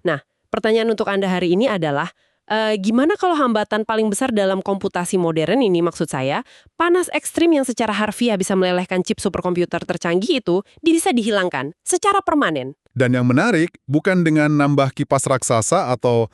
Nah, pertanyaan untuk Anda hari ini adalah, gimana kalau hambatan paling besar dalam komputasi modern ini maksud saya, panas ekstrim yang secara harfiah bisa melelehkan chip superkomputer tercanggih itu bisa dihilangkan secara permanen? Dan yang menarik, bukan dengan nambah kipas raksasa atau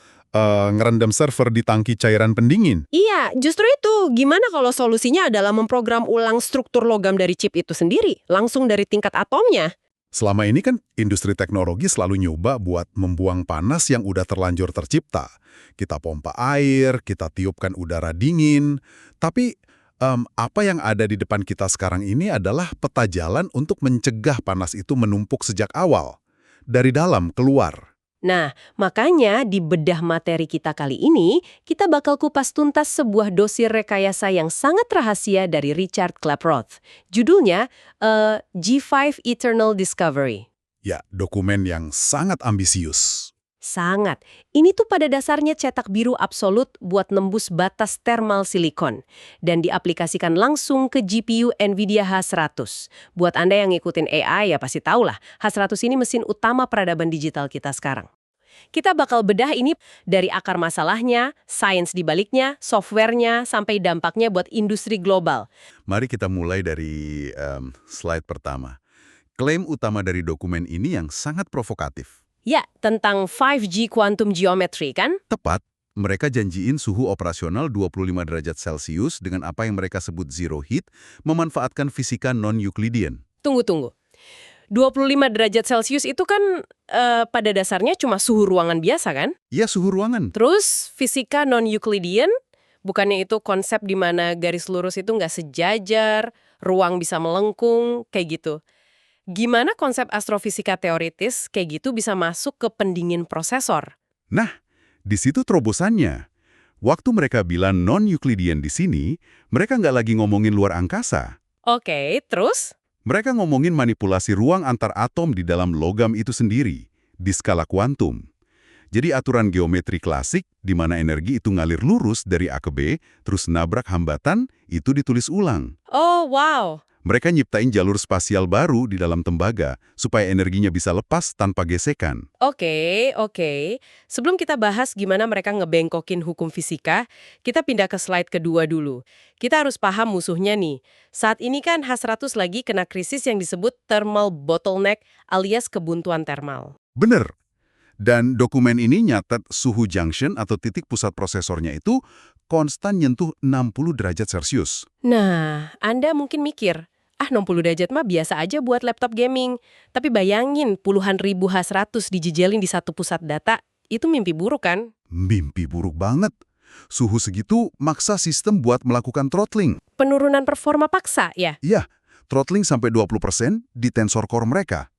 ngerendam server di tangki cairan pendingin. Iya, justru itu. Gimana kalau solusinya adalah memprogram ulang struktur logam dari chip itu sendiri, langsung dari tingkat atomnya? Selama ini kan industri teknologi selalu nyoba buat membuang panas yang udah terlanjur tercipta. Kita pompa air, kita tiupkan udara dingin. Tapi apa yang ada di depan kita sekarang ini adalah peta jalan untuk mencegah panas itu menumpuk sejak awal. Dari dalam keluar. Nah, makanya di bedah materi kita kali ini, kita bakal kupas tuntas sebuah dosis rekayasa yang sangat rahasia dari Richard Klaproth. Judulnya, G5 Eternal Discovery. Ya, dokumen yang sangat ambisius. Sangat. Ini tuh pada dasarnya cetak biru absolut buat nembus batas thermal silikon dan diaplikasikan langsung ke GPU NVIDIA H100. Buat Anda yang ngikutin AI ya pasti tahulah, H100 ini mesin utama peradaban digital kita sekarang. Kita bakal bedah ini dari akar masalahnya, sains di baliknya, softwarenya, sampai dampaknya buat industri global. Mari kita mulai dari slide pertama. Klaim utama dari dokumen ini yang sangat provokatif. Ya, tentang 5G quantum geometry kan? Tepat, mereka janjiin suhu operasional 25 derajat Celcius dengan apa yang mereka sebut zero heat, memanfaatkan fisika non-Euclidean. Tunggu. 25 derajat Celcius itu kan pada dasarnya cuma suhu ruangan biasa kan? Iya, suhu ruangan. Terus fisika non-Euclidean, bukannya itu konsep di mana garis lurus itu nggak sejajar, ruang bisa melengkung, kayak gitu. Gimana konsep astrofisika teoritis kayak gitu bisa masuk ke pendingin prosesor? Nah, di situ terobosannya. Waktu mereka bilang non-Euclidean di sini, mereka nggak lagi ngomongin luar angkasa. Oke, terus? Mereka ngomongin manipulasi ruang antar atom di dalam logam itu sendiri, di skala kuantum. Jadi aturan geometri klasik, di mana energi itu ngalir lurus dari A ke B, terus nabrak hambatan, itu ditulis ulang. Oh, wow. Mereka nyiptain jalur spasial baru di dalam tembaga, supaya energinya bisa lepas tanpa gesekan. Oke. Sebelum kita bahas gimana mereka ngebengkokin hukum fisika, kita pindah ke slide kedua dulu. Kita harus paham musuhnya nih. Saat ini kan H100 lagi kena krisis yang disebut thermal bottleneck alias kebuntuan thermal. Bener. Dan dokumen ini nyatet suhu junction atau titik pusat prosesornya itu konstan nyentuh 60 derajat Celcius. Nah, Anda mungkin mikir, 60 derajat mah biasa aja buat laptop gaming. Tapi bayangin puluhan ribu H100 dijejelin di satu pusat data, itu mimpi buruk kan? Mimpi buruk banget. Suhu segitu maksa sistem buat melakukan throttling. Penurunan performa paksa ya? Iya, throttling sampai 20% di tensor core mereka.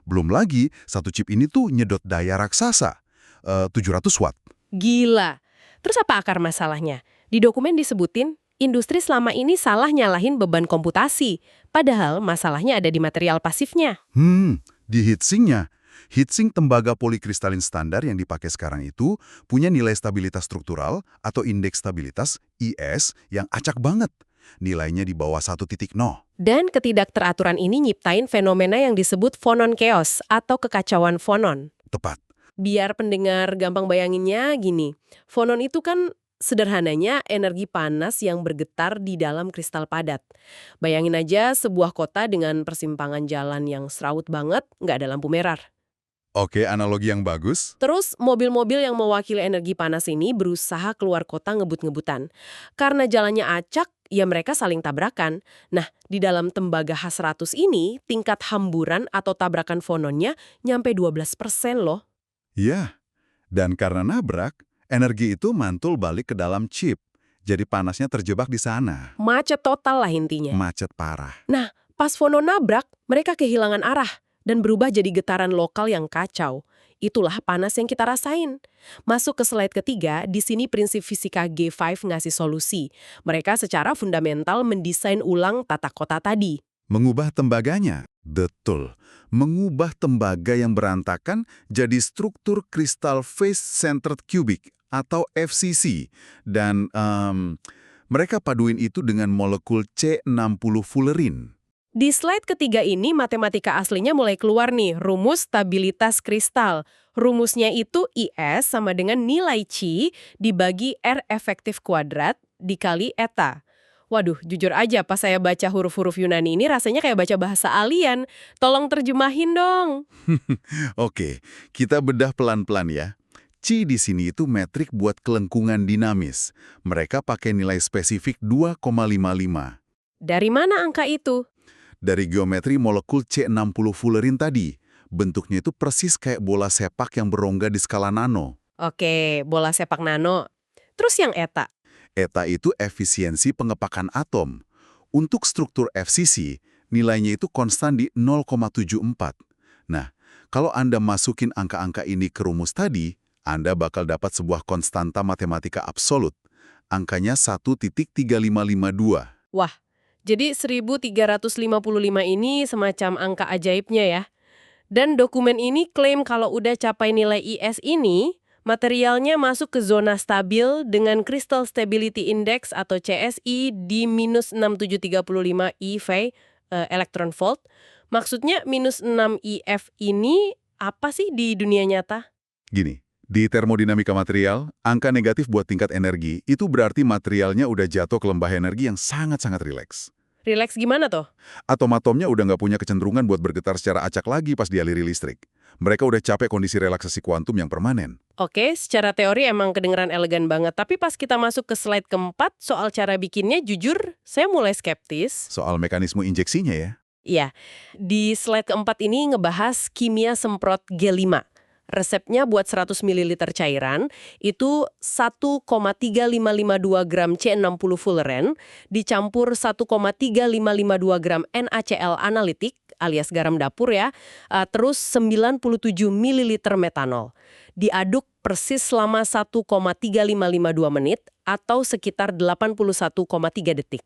Belum lagi, satu chip ini tuh nyedot daya raksasa, 700 watt. Gila. Terus apa akar masalahnya? Di dokumen disebutin, industri selama ini salah nyalahin beban komputasi. Padahal masalahnya ada di material pasifnya. Di heatsinknya. Heatsink tembaga polikristalin standar yang dipakai sekarang itu punya nilai stabilitas struktural atau indeks stabilitas IS yang acak banget. Nilainya di bawah 1.0. Dan ketidakteraturan ini nyiptain fenomena yang disebut phonon chaos atau kekacauan fonon. Tepat. Biar pendengar gampang bayanginnya gini, fonon itu kan sederhananya energi panas yang bergetar di dalam kristal padat. Bayangin aja sebuah kota dengan persimpangan jalan yang serawut banget, nggak ada lampu merah. Oke, analogi yang bagus. Terus mobil-mobil yang mewakili energi panas ini berusaha keluar kota ngebut-ngebutan. Karena jalannya acak, ya mereka saling tabrakan. Nah, di dalam tembaga H100 ini, tingkat hamburan atau tabrakan fononnya nyampe 12% loh. Iya. Dan karena nabrak, energi itu mantul balik ke dalam chip. Jadi panasnya terjebak di sana. Macet total lah intinya. Macet parah. Nah, pas fonon nabrak, mereka kehilangan arah dan berubah jadi getaran lokal yang kacau. Itulah panas yang kita rasain. Masuk ke slide ketiga, di sini prinsip fisika G5 ngasih solusi. Mereka secara fundamental mendesain ulang tata kota tadi. Mengubah tembaganya. Betul. Mengubah tembaga yang berantakan jadi struktur kristal face-centered cubic atau FCC. Dan mereka paduin itu dengan molekul C60 fullerene. Di slide ketiga ini, matematika aslinya mulai keluar nih, rumus stabilitas kristal. Rumusnya itu IS sama dengan nilai C dibagi R efektif kuadrat dikali eta. Waduh, jujur aja pas saya baca huruf-huruf Yunani ini rasanya kayak baca bahasa alien. Tolong terjemahin dong. Oke, kita bedah pelan-pelan ya. Ci di sini itu metrik buat kelengkungan dinamis. Mereka pakai nilai spesifik 2,55. Dari mana angka itu? Dari geometri molekul C60 fullerin tadi. Bentuknya itu persis kayak bola sepak yang berongga di skala nano. Oke, bola sepak nano. Terus yang eta? Eta itu efisiensi pengepakan atom. Untuk struktur FCC, nilainya itu konstan di 0,74. Nah, kalau Anda masukin angka-angka ini ke rumus tadi, Anda bakal dapat sebuah konstanta matematika absolut. Angkanya 1,3552. Wah, jadi 1355 ini semacam angka ajaibnya ya. Dan dokumen ini klaim kalau udah capai nilai IS ini, materialnya masuk ke zona stabil dengan Crystal Stability Index atau CSI di minus 6735 eV electron volt. Maksudnya minus 6 IF ini apa sih di dunia nyata? Gini, di termodinamika material, angka negatif buat tingkat energi itu berarti materialnya udah jatuh ke lembah energi yang sangat-sangat rileks. Rileks gimana tuh? Atom-atomnya udah nggak punya kecenderungan buat bergetar secara acak lagi pas dialiri listrik. Mereka udah capek kondisi relaksasi kuantum yang permanen. Oke, secara teori emang kedengeran elegan banget. Tapi pas kita masuk ke slide keempat, soal cara bikinnya, jujur, saya mulai skeptis. Soal mekanisme injeksinya ya. Iya, di slide keempat ini ngebahas kimia semprot G5. Resepnya buat 100 ml cairan, itu 1,3552 gram C60 fullerene, dicampur 1,3552 gram NaCl analitik, alias garam dapur ya, terus 97 ml metanol. Diaduk persis selama 1,3552 menit, atau sekitar 81,3 detik.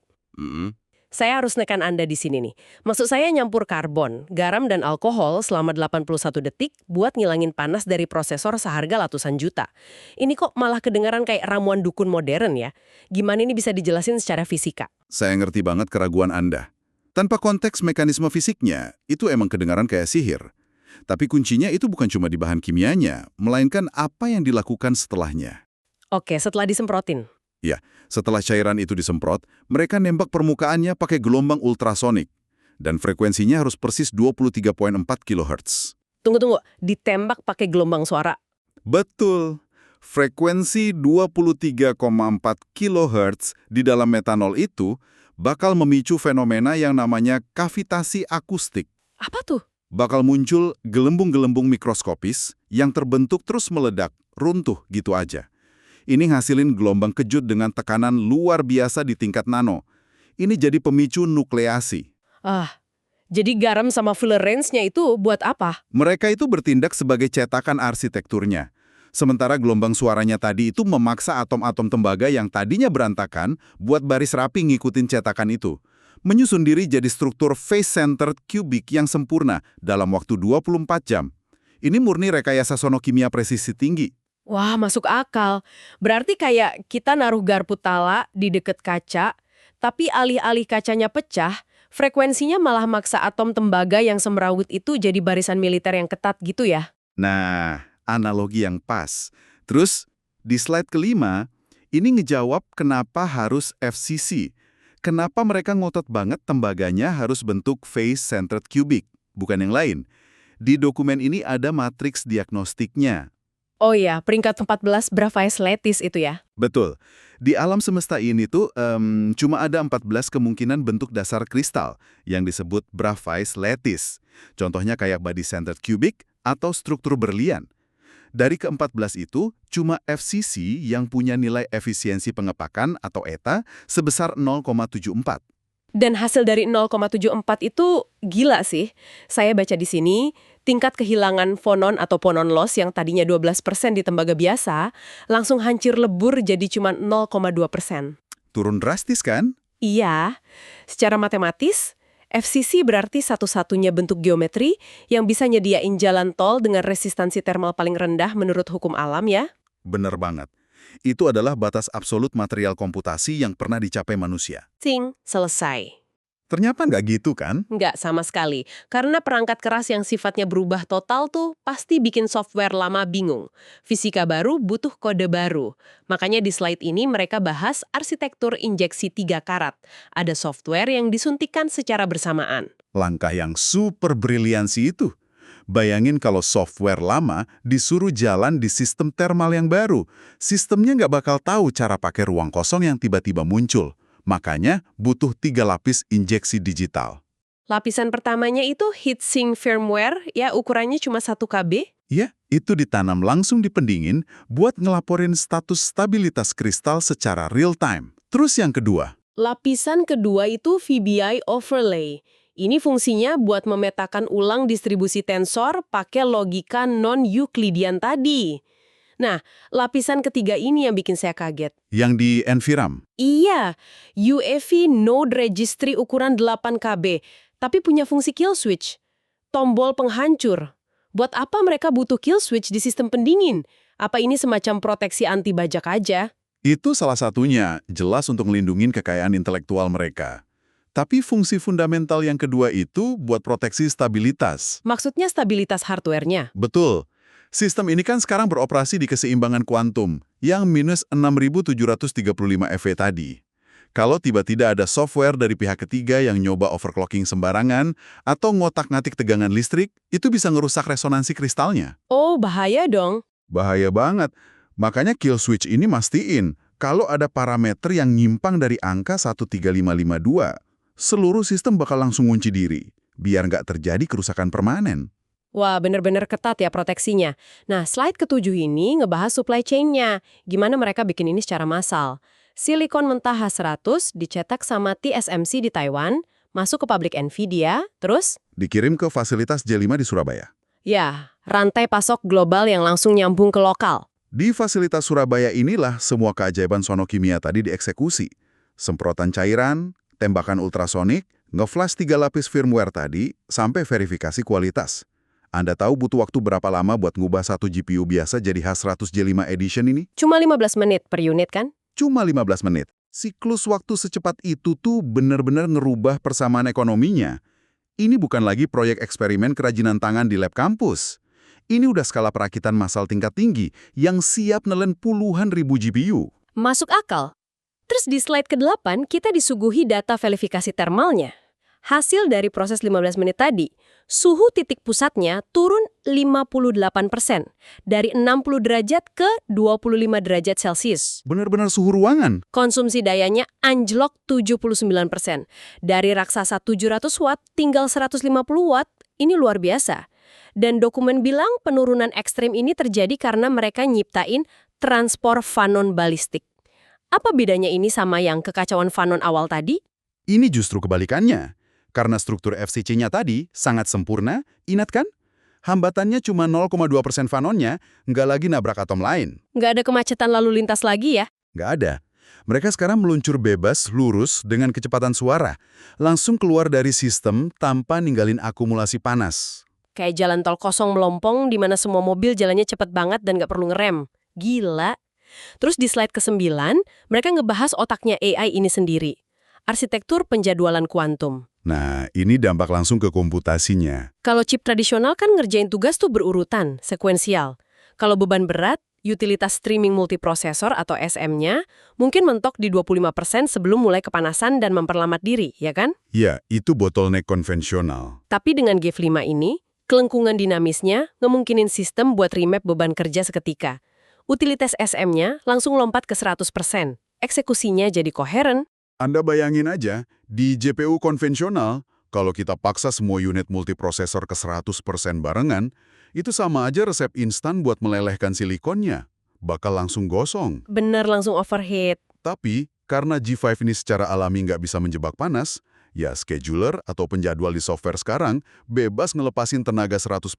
Saya harus nekan Anda di sini nih. Maksud saya nyampur karbon, garam, dan alkohol selama 81 detik buat ngilangin panas dari prosesor seharga ratusan juta. Ini kok malah kedengaran kayak ramuan dukun modern ya? Gimana ini bisa dijelasin secara fisika? Saya ngerti banget keraguan Anda. Tanpa konteks mekanisme fisiknya, itu emang kedengaran kayak sihir. Tapi kuncinya itu bukan cuma di bahan kimianya, melainkan apa yang dilakukan setelahnya. Oke, setelah disemprotin. Ya, setelah cairan itu disemprot, mereka nembak permukaannya pakai gelombang ultrasonik. Dan frekuensinya harus persis 23,4 kHz. Tunggu, ditembak pakai gelombang suara. Betul. Frekuensi 23,4 kHz di dalam metanol itu bakal memicu fenomena yang namanya kavitasi akustik. Apa tuh? Bakal muncul gelembung-gelembung mikroskopis yang terbentuk terus meledak, runtuh gitu aja. Ini ngasilin gelombang kejut dengan tekanan luar biasa di tingkat nano. Ini jadi pemicu nukleasi. Jadi garam sama fullerenes-nya itu buat apa? Mereka itu bertindak sebagai cetakan arsitekturnya. Sementara gelombang suaranya tadi itu memaksa atom-atom tembaga yang tadinya berantakan buat baris rapi ngikutin cetakan itu. Menyusun diri jadi struktur face-centered cubic yang sempurna dalam waktu 24 jam. Ini murni rekayasa sonokimia presisi tinggi. Wah, masuk akal. Berarti kayak kita naruh garpu tala di deket kaca, tapi alih-alih kacanya pecah, frekuensinya malah maksa atom tembaga yang semrawut itu jadi barisan militer yang ketat gitu ya? Nah, analogi yang pas. Terus, di slide kelima, ini ngejawab kenapa harus FCC. Kenapa mereka ngotot banget tembaganya harus bentuk face-centered cubic, bukan yang lain. Di dokumen ini ada matriks diagnostiknya. Oh iya, peringkat 14 Bravais Lattice itu ya? Betul. Di alam semesta ini tuh cuma ada 14 kemungkinan bentuk dasar kristal yang disebut Bravais Lattice. Contohnya kayak body-centered cubic atau struktur berlian. Dari ke-14 itu, cuma FCC yang punya nilai efisiensi pengepakan atau eta sebesar 0,74. Dan hasil dari 0,74 itu gila sih. Saya baca di sini, tingkat kehilangan fonon atau ponon loss yang tadinya 12% di tembaga biasa, langsung hancur lebur jadi cuma 0,2%. Turun drastis kan? Iya, secara matematis, FCC berarti satu-satunya bentuk geometri yang bisa nyediain jalan tol dengan resistansi termal paling rendah menurut hukum alam ya? Bener banget. Itu adalah batas absolut material komputasi yang pernah dicapai manusia. Selesai. Ternyata nggak gitu kan? Nggak sama sekali. Karena perangkat keras yang sifatnya berubah total tuh pasti bikin software lama bingung. Fisika baru butuh kode baru. Makanya di slide ini mereka bahas arsitektur injeksi 3 karat. Ada software yang disuntikan secara bersamaan. Langkah yang super briliansi itu. Bayangin kalau software lama disuruh jalan di sistem thermal yang baru. Sistemnya nggak bakal tahu cara pakai ruang kosong yang tiba-tiba muncul. Makanya butuh 3 lapis injeksi digital. Lapisan pertamanya itu heatsink firmware, ya ukurannya cuma 1 KB. Ya, itu ditanam langsung di pendingin buat ngelaporin status stabilitas kristal secara real time. Terus yang kedua, Lapisan kedua itu VBI overlay. Ini fungsinya buat memetakan ulang distribusi tensor pakai logika non-Euclidean tadi. Nah, lapisan ketiga ini yang bikin saya kaget. yang di NVRAM. Iya, UEFI Node Registry ukuran 8 KB, tapi punya fungsi kill switch. Tombol penghancur. Buat apa mereka butuh kill switch di sistem pendingin? Apa ini semacam proteksi anti bajak aja? Itu salah satunya, jelas untuk ngelindungin kekayaan intelektual mereka. Tapi fungsi fundamental yang kedua itu buat proteksi stabilitas. Maksudnya stabilitas hardware-nya. Betul. Sistem ini kan sekarang beroperasi di keseimbangan kuantum, yang minus 6.735 eV tadi. Kalau tiba-tiba ada software dari pihak ketiga yang nyoba overclocking sembarangan atau ngotak-ngatik tegangan listrik, itu bisa ngerusak resonansi kristalnya. Oh, bahaya dong. Bahaya banget. Makanya kill switch ini mastiin, kalau ada parameter yang nyimpang dari angka 13552, seluruh sistem bakal langsung ngunci diri, biar nggak terjadi kerusakan permanen. Wah, bener-bener ketat ya proteksinya. Nah, slide ketujuh ini ngebahas supply chain-nya. Gimana mereka bikin ini secara massal. Silikon mentah H100 dicetak sama TSMC di Taiwan, masuk ke pabrik Nvidia, terus? Dikirim ke fasilitas J5 di Surabaya. Ya, rantai pasok global yang langsung nyambung ke lokal. Di fasilitas Surabaya inilah semua keajaiban sonokimia tadi dieksekusi. Semprotan cairan, tembakan ultrasonik, ngeflash 3 lapis firmware tadi, sampai verifikasi kualitas. Anda tahu butuh waktu berapa lama buat ngubah satu GPU biasa jadi H100 J5 Edition ini? Cuma 15 menit per unit kan? Cuma 15 menit. Siklus waktu secepat itu tuh benar-benar ngerubah persamaan ekonominya. Ini bukan lagi proyek eksperimen kerajinan tangan di lab kampus. Ini udah skala perakitan massal tingkat tinggi yang siap nelen puluhan ribu GPU. Masuk akal. Terus di slide ke-8 kita disuguhi data verifikasi thermalnya. Hasil dari proses 15 menit tadi, suhu titik pusatnya turun 58%, dari 60 derajat ke 25 derajat Celcius. Benar-benar suhu ruangan. Konsumsi dayanya anjlok 79%. Dari raksasa 700 watt tinggal 150 watt, ini luar biasa. Dan dokumen bilang penurunan ekstrim ini terjadi karena mereka nyiptain transport fanon balistik. Apa bedanya ini sama yang kekacauan fanon awal tadi? Ini justru kebalikannya. Karena struktur FCC-nya tadi sangat sempurna, ingat kan? Hambatannya cuma 0,2% fanonnya, nggak lagi nabrak atom lain. Nggak ada kemacetan lalu lintas lagi ya? Nggak ada. Mereka sekarang meluncur bebas, lurus, dengan kecepatan suara. Langsung keluar dari sistem tanpa ninggalin akumulasi panas. Kayak jalan tol kosong melompong di mana semua mobil jalannya cepet banget dan nggak perlu ngerem. Gila. Terus di slide ke-9, mereka ngebahas otaknya AI ini sendiri. Arsitektur penjadwalan kuantum. Nah, ini dampak langsung ke komputasinya. Kalau chip tradisional kan ngerjain tugas tuh berurutan, sekuensial. Kalau beban berat, utilitas streaming multiprosesor atau SM-nya mungkin mentok di 25% sebelum mulai kepanasan dan memperlambat diri, ya kan? Ya, itu bottleneck konvensional. Tapi dengan G5 ini, kelengkungan dinamisnya ngemungkinin sistem buat remap beban kerja seketika. Utilitas SM-nya langsung lompat ke 100%. Eksekusinya jadi koheren. Anda bayangin aja, di GPU konvensional, kalau kita paksa semua unit multiprosesor ke 100% barengan, itu sama aja resep instan buat melelehkan silikonnya. Bakal langsung gosong. Bener langsung overheat. Tapi, karena G5 ini secara alami nggak bisa menjebak panas, ya scheduler atau penjadwal di software sekarang bebas ngelepasin tenaga 100%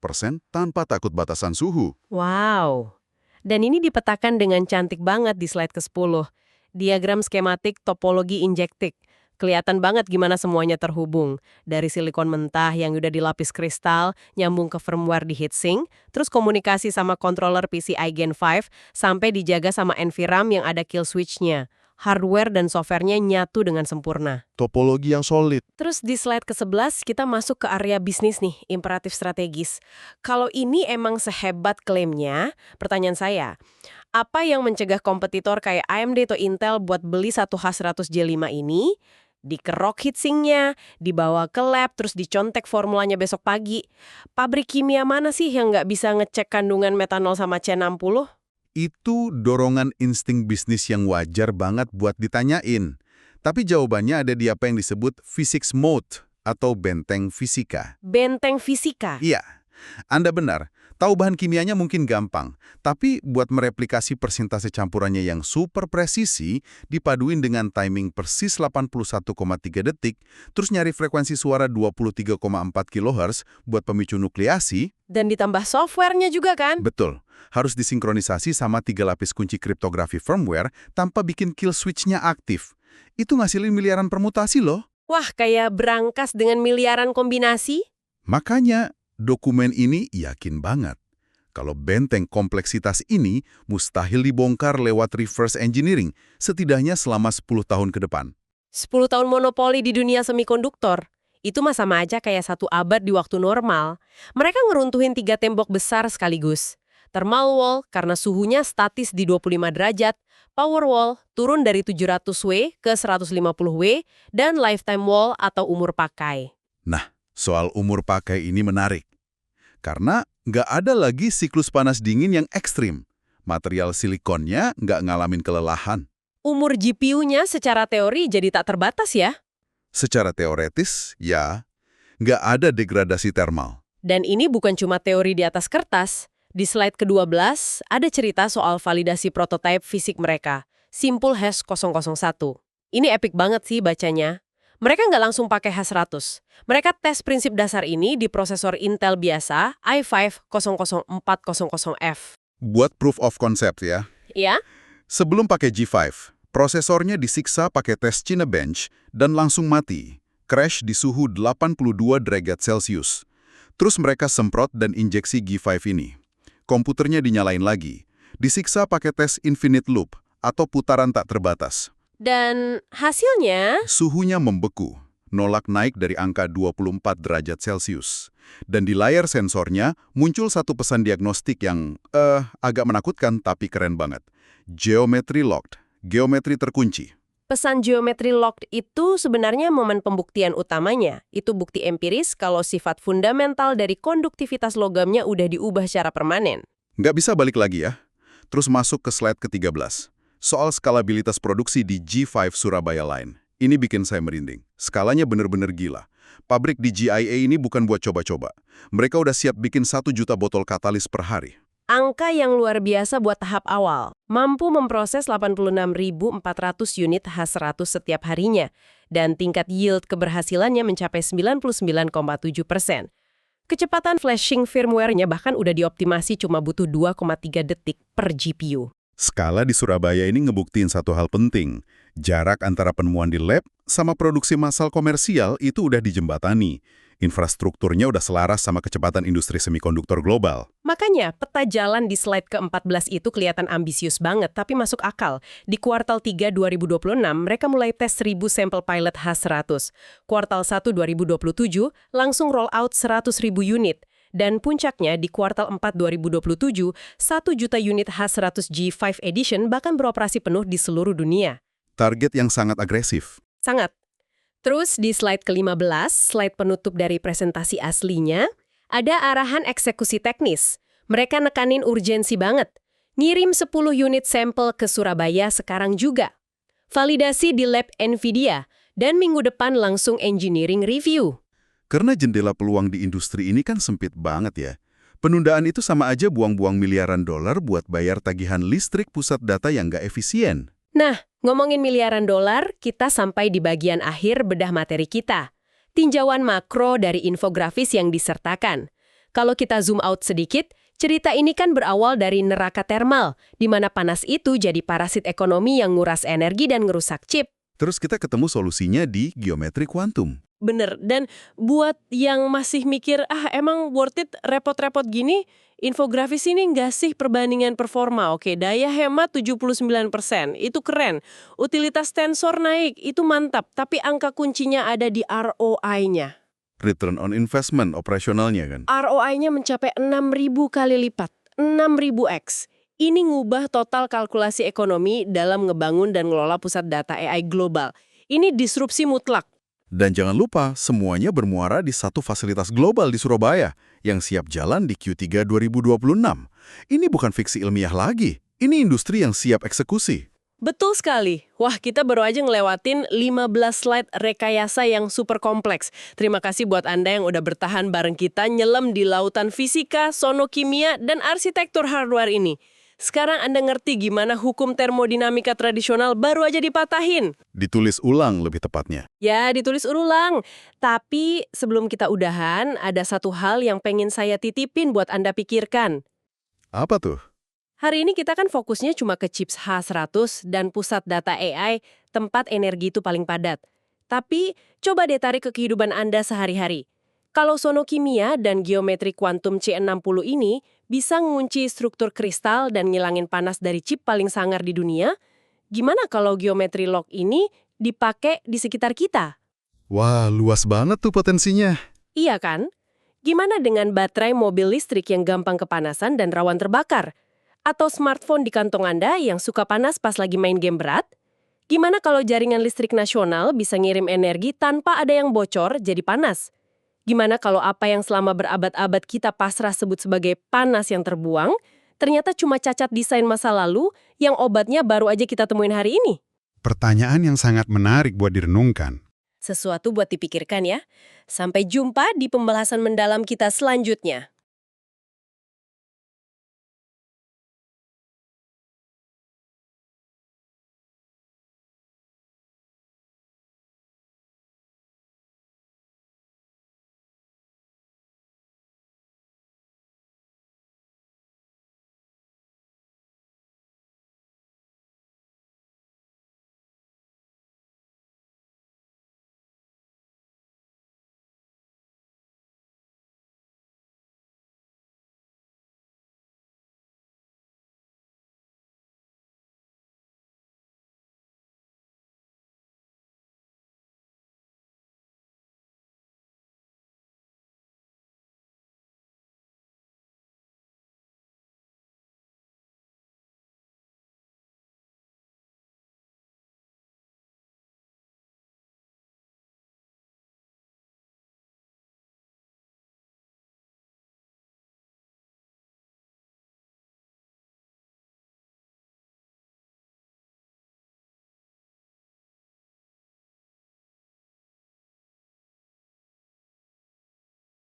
tanpa takut batasan suhu. Wow. Dan ini dipetakan dengan cantik banget di slide ke-10. Diagram skematik topologi injektik. Kelihatan banget gimana semuanya terhubung. Dari silikon mentah yang udah dilapis kristal, nyambung ke firmware di heatsink, terus komunikasi sama controller PCIe Gen 5, sampai dijaga sama NVRAM yang ada kill switch-nya. hardware dan softwarenya nyatu dengan sempurna. Topologi yang solid. Terus di slide ke-11 kita masuk ke area bisnis nih, imperatif strategis. Kalau ini emang sehebat klaimnya, pertanyaan saya, apa yang mencegah kompetitor kayak AMD atau Intel buat beli satu H100J5 ini, dikerok heatsinknya, dibawa ke lab, terus dicontek formulanya besok pagi? Pabrik kimia mana sih yang nggak bisa ngecek kandungan metanol sama C60? Itu dorongan insting bisnis yang wajar banget buat ditanyain. Tapi jawabannya ada di apa yang disebut physics mode atau benteng fisika. Benteng fisika. Iya, Anda benar. Tahu bahan kimianya mungkin gampang, tapi buat mereplikasi persentase campurannya yang super presisi, dipaduin dengan timing persis 81,3 detik, terus nyari frekuensi suara 23,4 kHz buat pemicu nukleasi. Dan ditambah softwarenya juga kan? Betul, harus disinkronisasi sama 3 lapis kunci kriptografi firmware tanpa bikin kill switch-nya aktif. Itu ngasilin miliaran permutasi loh. Wah, kayak berangkas dengan miliaran kombinasi? Makanya, dokumen ini yakin banget. Kalau benteng kompleksitas ini mustahil dibongkar lewat reverse engineering, setidaknya selama 10 tahun ke depan. 10 tahun monopoli di dunia semikonduktor. Itu mah sama aja kayak 1 abad di waktu normal. Mereka ngeruntuhin 3 tembok besar sekaligus. Thermal wall karena suhunya statis di 25 derajat, power wall turun dari 700 W ke 150 W, dan lifetime wall atau umur pakai. Nah, soal umur pakai ini menarik. Karena nggak ada lagi siklus panas dingin yang ekstrim. Material silikonnya nggak ngalamin kelelahan. Umur GPU-nya secara teori jadi tak terbatas ya? Secara teoretis, ya, nggak ada degradasi termal. Dan ini bukan cuma teori di atas kertas. Di slide ke-12, ada cerita soal validasi prototipe fisik mereka, Simple Hash 001. Ini epic banget sih bacanya. Mereka nggak langsung pakai H100. Mereka tes prinsip dasar ini di prosesor Intel biasa i5 00400F. Buat proof of concept ya. Ya? Sebelum pakai G5, prosesornya disiksa pakai tes Cinebench dan langsung mati. Crash di suhu 82 derajat Celcius. Terus mereka semprot dan injeksi G5 ini. Komputernya dinyalain lagi. Disiksa pakai tes infinite loop atau putaran tak terbatas. Dan hasilnya? Suhunya membeku, nolak naik dari angka 24 derajat Celcius. Dan di layar sensornya muncul satu pesan diagnostik yang agak menakutkan tapi keren banget. Geometry locked, geometri terkunci. Pesan geometry locked itu sebenarnya momen pembuktian utamanya. Itu bukti empiris kalau sifat fundamental dari konduktivitas logamnya udah diubah secara permanen. Nggak bisa balik lagi ya. Terus masuk ke slide ke-13. Soal skalabilitas produksi di G5 Surabaya Line. Ini bikin saya merinding. Skalanya bener-bener gila. Pabrik di GIA ini bukan buat coba-coba. Mereka udah siap bikin 1 juta botol katalis per hari. Angka yang luar biasa buat tahap awal. Mampu memproses 86.400 unit H100 setiap harinya. Dan tingkat yield keberhasilannya mencapai 99,7%. Kecepatan flashing firmware-nya bahkan udah dioptimasi cuma butuh 2,3 detik per GPU. Skala di Surabaya ini ngebuktiin satu hal penting. Jarak antara penemuan di lab sama produksi massal komersial itu udah dijembatani. Infrastrukturnya udah selaras sama kecepatan industri semikonduktor global. Makanya, peta jalan di slide ke-14 itu kelihatan ambisius banget, tapi masuk akal. Di kuartal 3 2026, mereka mulai tes 1.000 sampel pilot H100. Kuartal 1 2027, langsung roll out 100.000 unit. Dan puncaknya di kuartal 4 2027, 1 juta unit H100 G5 Edition bahkan beroperasi penuh di seluruh dunia. Target yang sangat agresif. Sangat. Terus di slide ke-15, slide penutup dari presentasi aslinya, ada arahan eksekusi teknis. Mereka nekanin urgensi banget. Ngirim 10 unit sampel ke Surabaya sekarang juga. Validasi di lab NVIDIA, dan minggu depan langsung engineering review. Karena jendela peluang di industri ini kan sempit banget ya. Penundaan itu sama aja buang-buang miliaran dolar buat bayar tagihan listrik pusat data yang nggak efisien. Nah, ngomongin miliaran dolar, kita sampai di bagian akhir bedah materi kita. Tinjauan makro dari infografis yang disertakan. Kalau kita zoom out sedikit, cerita ini kan berawal dari neraka termal, di mana panas itu jadi parasit ekonomi yang nguras energi dan ngerusak chip. Terus kita ketemu solusinya di geometri kuantum. Bener, dan buat yang masih mikir, emang worth it repot-repot gini, infografis ini nggak sih perbandingan performa. Oke, daya hemat 79%, itu keren. Utilitas sensor naik, itu mantap. Tapi angka kuncinya ada di ROI-nya. Return on investment operasionalnya kan. ROI-nya mencapai 6.000 kali lipat, 6.000x. Ini ngubah total kalkulasi ekonomi dalam ngebangun dan ngelola pusat data AI global. Ini disrupsi mutlak. Dan jangan lupa, semuanya bermuara di satu fasilitas global di Surabaya yang siap jalan di Q3 2026. Ini bukan fiksi ilmiah lagi, ini industri yang siap eksekusi. Betul sekali. Wah, kita baru aja ngelewatin 15 slide rekayasa yang super kompleks. Terima kasih buat Anda yang udah bertahan bareng kita nyelam di lautan fisika, sonokimia, dan arsitektur hardware ini. Sekarang Anda ngerti gimana hukum termodinamika tradisional baru aja dipatahin. Ditulis ulang lebih tepatnya. Ya, ditulis ulang. Tapi sebelum kita udahan, ada satu hal yang pengen saya titipin buat Anda pikirkan. Apa tuh? Hari ini kita kan fokusnya cuma ke chips H100 dan pusat data AI, tempat energi itu paling padat. Tapi coba deh tarik ke kehidupan Anda sehari-hari. Kalau sonokimia dan geometri kuantum C60 ini bisa ngunci struktur kristal dan ngilangin panas dari chip paling sangar di dunia, gimana kalau geometri log ini dipakai di sekitar kita? Wah, luas banget tuh potensinya. Iya kan? Gimana dengan baterai mobil listrik yang gampang kepanasan dan rawan terbakar? Atau smartphone di kantong Anda yang suka panas pas lagi main game berat? Gimana kalau jaringan listrik nasional bisa ngirim energi tanpa ada yang bocor jadi panas? Gimana kalau apa yang selama berabad-abad kita pasrah sebut sebagai panas yang terbuang, ternyata cuma cacat desain masa lalu yang obatnya baru aja kita temuin hari ini? Pertanyaan yang sangat menarik buat direnungkan. Sesuatu buat dipikirkan ya. Sampai jumpa di pembahasan mendalam kita selanjutnya.